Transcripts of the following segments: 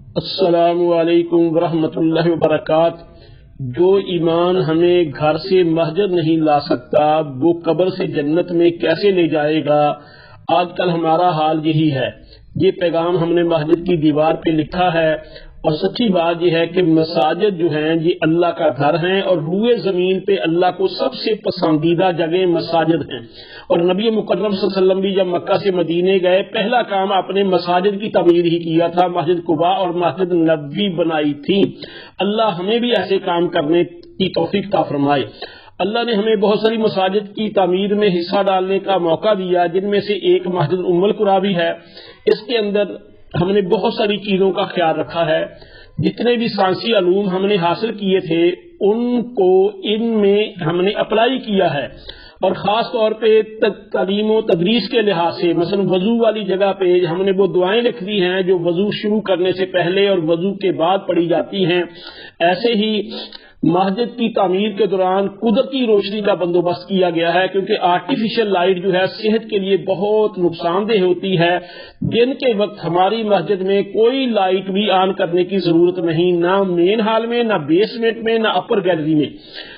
السلام علیکم ورحمۃ اللہ وبرکاتہ۔ جو ایمان ہمیں گھر سے مسجد نہیں لا سکتا وہ قبر سے جنت میں کیسے لے جائے گا؟ آج کل ہمارا حال یہی ہے۔ یہ پیغام ہم نے مسجد کی دیوار پہ لکھا ہے، اور سچی بات یہ ہے کہ مساجد جو ہیں یہ اللہ کا گھر ہیں، اور روئے زمین پہ اللہ کو سب سے پسندیدہ جگہ مساجد ہیں۔ اور نبی مکرم صلی اللہ علیہ وسلم بھی جب مکہ سے مدینے گئے پہلا کام اپنے مساجد کی تعمیر ہی کیا تھا، مسجد قباء اور مسجد نبوی بنائی تھی۔ اللہ ہمیں بھی ایسے کام کرنے کی توفیق عطا فرمائے۔ اللہ نے ہمیں بہت ساری مساجد کی تعمیر میں حصہ ڈالنے کا موقع دیا، جن میں سے ایک مسجد ام-ال-قرا بھی ہے۔ اس کے اندر ہم نے بہت ساری چیزوں کا خیال رکھا ہے۔ جتنے بھی سائنسی علوم ہم نے حاصل کیے تھے ان کو ان میں ہم نے اپلائی کیا ہے، اور خاص طور پہ تعلیم و تدریس کے لحاظ سے مثلا وضو والی جگہ پہ ہم نے وہ دعائیں لکھ دی ہیں جو وضو شروع کرنے سے پہلے اور وضو کے بعد پڑھی جاتی ہیں۔ ایسے ہی مسجد کی تعمیر کے دوران قدرتی روشنی کا بندوبست کیا گیا ہے، کیونکہ آرٹیفیشل لائٹ جو ہے صحت کے لیے بہت نقصان دہ ہوتی ہے۔ دن کے وقت ہماری مسجد میں کوئی لائٹ بھی آن کرنے کی ضرورت نہیں، نہ مین ہال میں، نہ بیسمنٹ میں، نہ اپر گیلری میں۔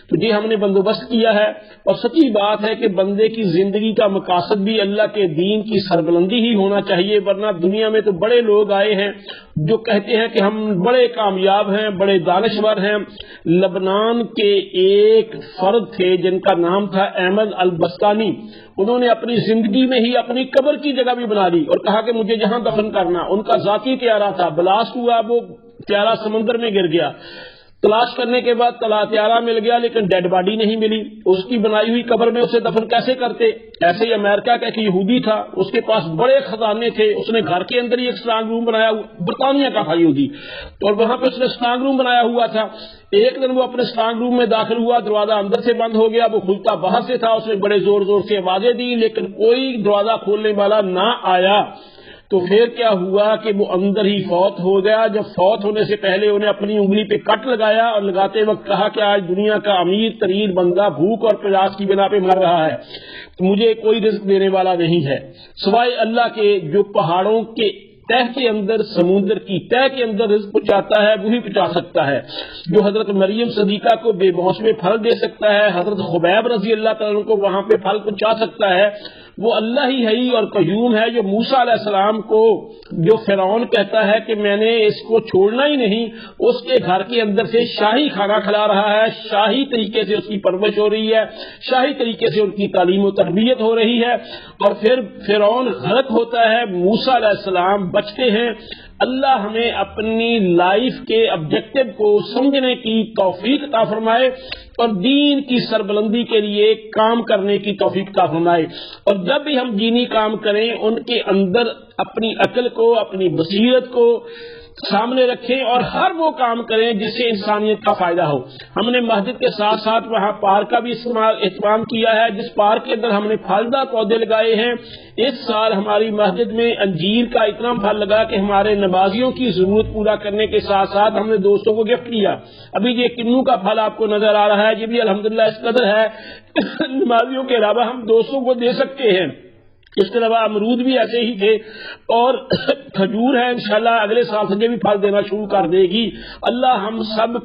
تو یہ ہم نے بندوبست کیا ہے، اور سچی بات ہے کہ بندے کی زندگی کا مقاصد بھی اللہ کے دین کی سربلندی ہی ہونا چاہیے، ورنہ دنیا میں تو بڑے لوگ آئے ہیں جو کہتے ہیں کہ ہم بڑے کامیاب ہیں، بڑے دانشور ہیں۔ لبنان کے ایک فرد تھے جن کا نام تھا احمد البستانی، انہوں نے اپنی زندگی میں ہی اپنی قبر کی جگہ بھی بنا لی اور کہا کہ مجھے جہاں دفن کرنا۔ ان کا ذاتی طیارہ تھا، بلاسٹ ہوا، وہ طیارہ سمندر میں گر گیا۔ تلاش کرنے کے بعد طیارہ مل گیا لیکن ڈیڈ باڈی نہیں ملی۔ اس کی بنائی ہوئی قبر میں اسے دفن کیسے کرتے؟ ایسے ہی امریکہ کا ایک یہودی تھا، اس کے پاس بڑے خزانے تھے، اس نے گھر کے اندر ہی ایک اسٹرانگ روم بنایا ہوا، برطانیہ کا تھا یہودی، اور وہاں پہ اس نے اسٹرانگ روم بنایا ہوا تھا۔ ایک دن وہ اپنے اسٹرانگ روم میں داخل ہوا، دروازہ اندر سے بند ہو گیا، وہ کھلتا باہر سے تھا۔ اس نے بڑے زور زور سے آوازیں دی لیکن کوئی دروازہ کھولنے والا نہ آیا۔ تو پھر کیا ہوا کہ وہ اندر ہی فوت ہو گیا۔ جب فوت ہونے سے پہلے انہیں اپنی انگلی پہ کٹ لگایا اور لگاتے وقت کہا کہ آج دنیا کا امیر ترین بندہ بھوک اور پیاس کی بنا پہ مر رہا ہے، تو مجھے کوئی رزق دینے والا نہیں ہے سوائے اللہ کے، جو پہاڑوں کے تہ کے اندر، سمندر کی تہ کے اندر رزق پہنچاتا ہے وہی پہنچا سکتا ہے، جو حضرت مریم صدیقہ کو بے موسم پھل دے سکتا ہے، حضرت خبیب رضی اللہ تعالیٰ کو وہاں پہ پھل پہنچا سکتا ہے، وہ اللہ ہی حی اور قیوم ہے، جو موسیٰ علیہ السلام کو، جو فرعون کہتا ہے کہ میں نے اس کو چھوڑنا ہی نہیں، اس کے گھر کے اندر سے شاہی کھانا کھلا رہا ہے، شاہی طریقے سے اس کی پرورش ہو رہی ہے، شاہی طریقے سے ان کی تعلیم و تربیت ہو رہی ہے، اور پھر فرعون غرق ہوتا ہے، موسیٰ علیہ السلام بچتے ہیں۔ اللہ ہمیں اپنی لائف کے آبجیکٹو کو سمجھنے کی توفیق عطا فرمائے، اور دین کی سربلندی کے لیے کام کرنے کی توفیق عطا فرمائے، اور جب بھی ہم دینی کام کریں ان کے اندر اپنی عقل کو، اپنی بصیرت کو سامنے رکھیں، اور ہر وہ کام کریں جس سے انسانیت کا فائدہ ہو۔ ہم نے مسجد کے ساتھ ساتھ وہاں پارک کا بھی اہتمام کیا ہے، جس پارک کے اندر ہم نے پھلدار پودے لگائے ہیں۔ اس سال ہماری مسجد میں انجیر کا اتنا پھل لگا کہ ہمارے نمازیوں کی ضرورت پورا کرنے کے ساتھ ساتھ ہم نے دوستوں کو گفٹ کیا۔ ابھی یہ کنو کا پھل آپ کو نظر آ رہا ہے، یہ بھی الحمدللہ اس قدر ہے نمازیوں کے علاوہ ہم دوستوں کو دے سکتے ہیں۔ اس کے علاوہ امرود بھی ایسے ہی تھے، اور کھجور ہے، انشاءاللہ اگلے سال سے بھی پھل دینا شروع کر دے گی۔ اللہ ہم سب